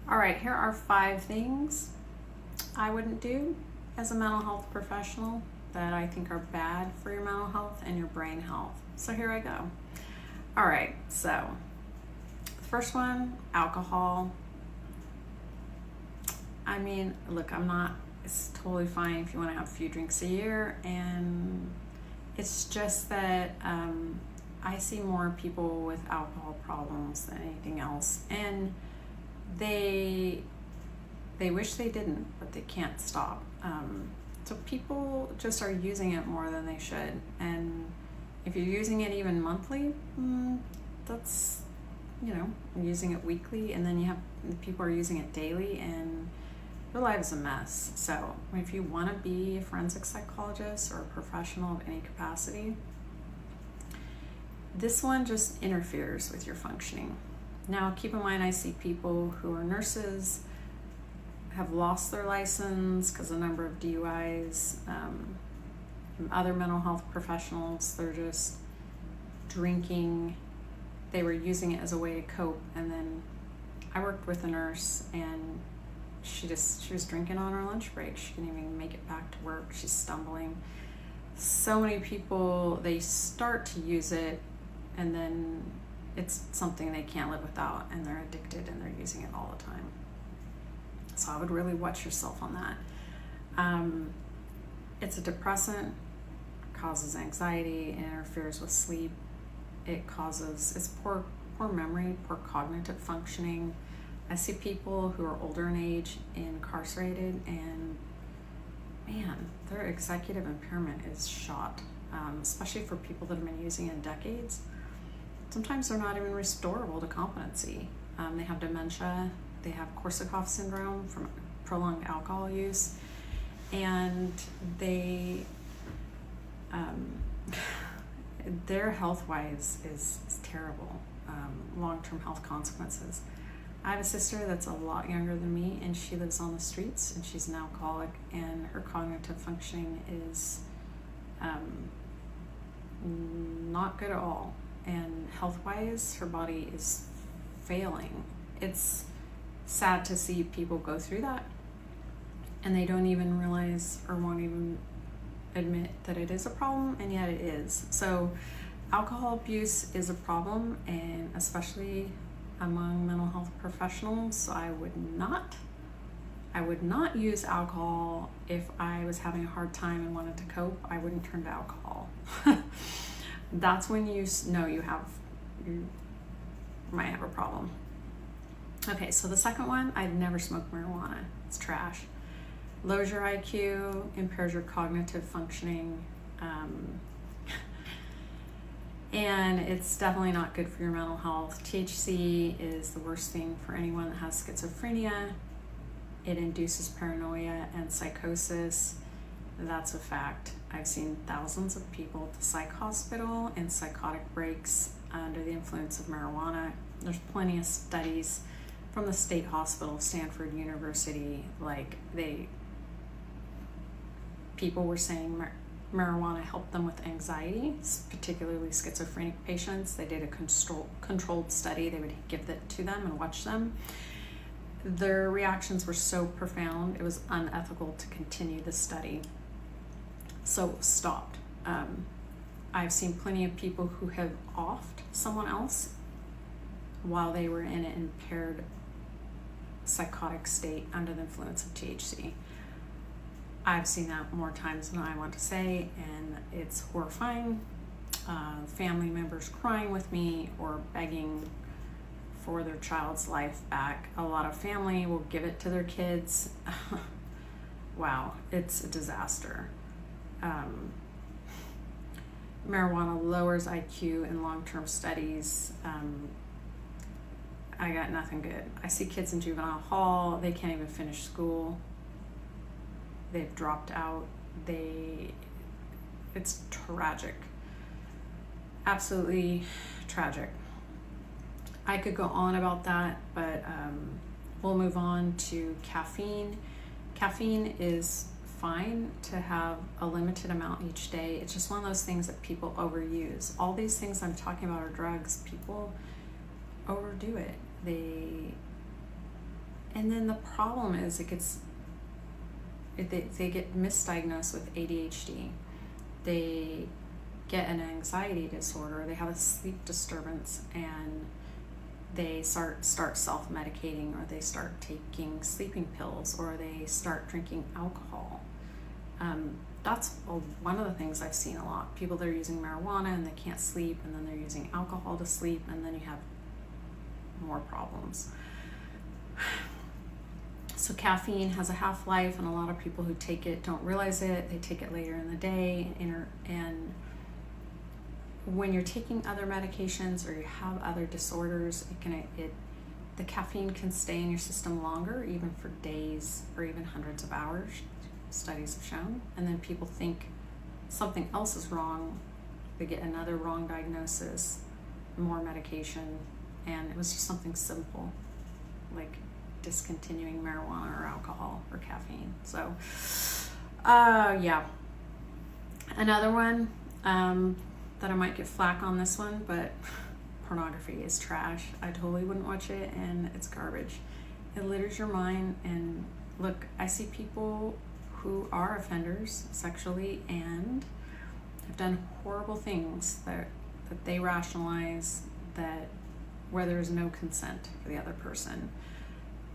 All right, here are 5 things I wouldn't do as a mental health professional that I think are bad for your mental health and your brain health. So here I go. All right, so the first one, alcohol. I mean, look, it's totally fine if you want to have a few drinks a year, and it's just that I see more people with alcohol problems than anything else, and they wish they didn't, but they can't stop. So people just are using it more than they should, and if you're using it even monthly, that's, you're using it weekly, and then you have people are using it daily, and your life is a mess. So if you want to be a forensic psychologist or a professional of any capacity, this one just interferes with your functioning. Now, keep in mind, I see people who are nurses, have lost their license because of the number of DUIs, other mental health professionals, they're just drinking. They were using it as a way to cope, and then I worked with a nurse, and she was drinking on her lunch break. She didn't even make it back to work. She's stumbling. So many people, they start to use it, and then it's something they can't live without, and they're addicted, and they're using it all the time. So I would really watch yourself on that. It's a depressant, causes anxiety, it interferes with sleep. It's poor memory, poor cognitive functioning. I see people who are older in age incarcerated, and man, their executive impairment is shot, especially for people that have been using it decades. Sometimes they're not even restorable to competency. They have dementia, they have Korsakoff syndrome from prolonged alcohol use, and their health-wise is terrible, long-term health consequences. I have a sister that's a lot younger than me, and she lives on the streets, and she's an alcoholic, and her cognitive functioning is not good at all. And health-wise, her body is failing. It's sad to see people go through that, and they don't even realize or won't even admit that it is a problem, and yet it is. So alcohol abuse is a problem, and especially among mental health professionals. I would not use alcohol if I was having a hard time and wanted to cope. I wouldn't turn to alcohol. That's when you know you might have a problem. Okay, so the second one, I'd never smoke marijuana. It's trash. Lowers your IQ, impairs your cognitive functioning, and it's definitely not good for your mental health. THC is the worst thing for anyone that has schizophrenia. It induces paranoia and psychosis. That's a fact. I've seen thousands of people at the psych hospital in psychotic breaks under the influence of marijuana. There's plenty of studies from the state hospital, Stanford University, people were saying marijuana helped them with anxiety, particularly schizophrenic patients. They did a controlled study. They would give it to them and watch them. Their reactions were so profound, it was unethical to continue the study. So it was stopped. I've seen plenty of people who have offed someone else while they were in an impaired psychotic state under the influence of THC. I've seen that more times than I want to say, and it's horrifying. Family members crying with me or begging for their child's life back. A lot of family will give it to their kids. Wow, it's a disaster. Marijuana lowers IQ in long-term studies. I got nothing good. I see kids in juvenile hall, they can't even finish school. They've dropped out. It's tragic. Absolutely tragic. I could go on about that, but we'll move on to caffeine. Caffeine is fine to have a limited amount each day. It's just one of those things that people overuse. All these things I'm talking about are drugs. People overdo it. And then the problem is they get misdiagnosed with ADHD. They get an anxiety disorder, they have a sleep disturbance, and they start self-medicating, or they start taking sleeping pills, or they start drinking alcohol. That's one of the things I've seen a lot. People that are using marijuana and they can't sleep, and then they're using alcohol to sleep, and then you have more problems. So caffeine has a half-life, and a lot of people who take it don't realize it. They take it later in the day, and when you're taking other medications or you have other disorders, the caffeine can stay in your system longer, even for days or even hundreds of hours, studies have shown. And then people think something else is wrong. They get another wrong diagnosis, more medication, and it was just something simple, like discontinuing marijuana or alcohol or caffeine. So, yeah. Another one, that I might get flack on this one, but pornography is trash. I totally wouldn't watch it, and it's garbage. It litters your mind. And look, I see people who are offenders sexually and have done horrible things that they rationalize that where there is no consent for the other person.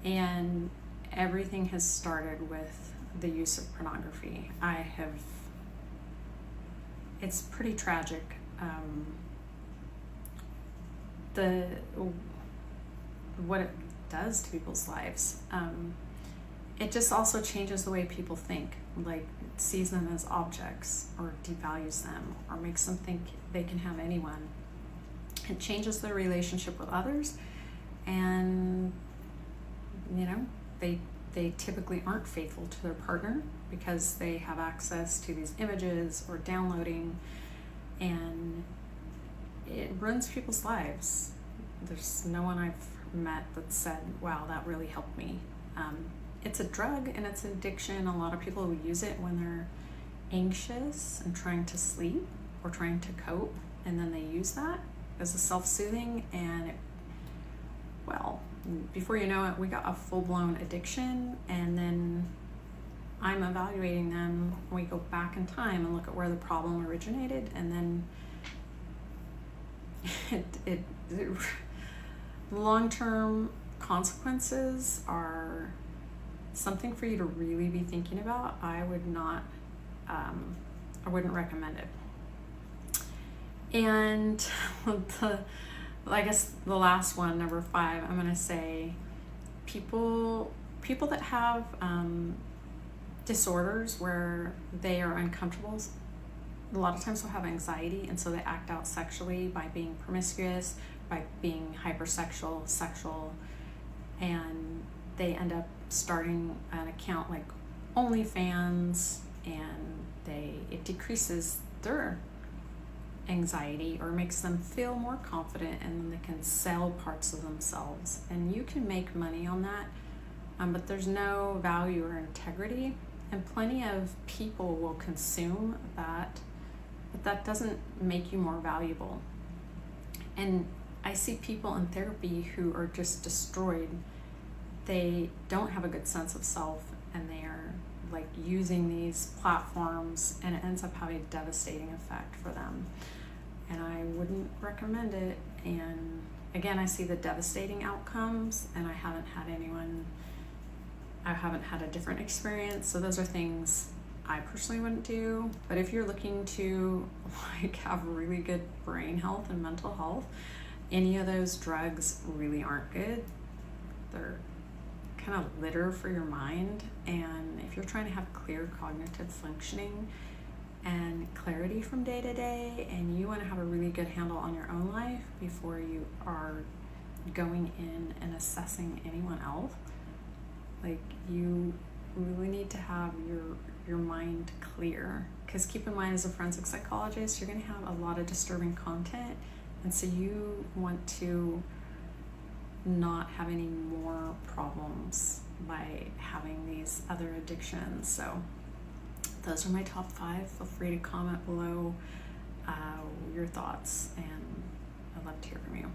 And everything has started with the use of pornography. It's pretty tragic. What it does to people's lives. It just also changes the way people think, like it sees them as objects, or devalues them, or makes them think they can have anyone. It changes their relationship with others, and they typically aren't faithful to their partner because they have access to these images or downloading, and it ruins people's lives. There's no one I've met that said, wow, that really helped me. It's a drug and it's an addiction. A lot of people will use it when they're anxious and trying to sleep or trying to cope, and then they use that as a self-soothing, and before you know it, we got a full-blown addiction. And then I'm evaluating them. We go back in time and look at where the problem originated, and then long-term consequences are something for you to really be thinking about. I wouldn't recommend it. And I guess the last one, number 5, I'm gonna say people that have disorders where they are uncomfortable, a lot of times will have anxiety, and so they act out sexually by being promiscuous, by being hypersexual, sexual, and they end up starting an account like OnlyFans, and it decreases their anxiety or makes them feel more confident, and then they can sell parts of themselves, and you can make money on that, but there's no value or integrity, and plenty of people will consume that, but that doesn't make you more valuable. And I see people in therapy who are just destroyed. They don't have a good sense of self, and they are like using these platforms, and it ends up having a devastating effect for them. And I wouldn't recommend it. And again, I see the devastating outcomes, and I haven't had a different experience. So those are things I personally wouldn't do. But if you're looking to have really good brain health and mental health, any of those drugs really aren't good. They're kind of litter for your mind. And if you're trying to have clear cognitive functioning and clarity from day to day, and you want to have a really good handle on your own life before you are going in and assessing anyone else, like, you really need to have your mind clear. Because keep in mind, as a forensic psychologist, you're going to have a lot of disturbing content, and so you want to not have any more problems by having these other addictions. So those are my top 5. Feel free to comment below your thoughts, and I'd love to hear from you.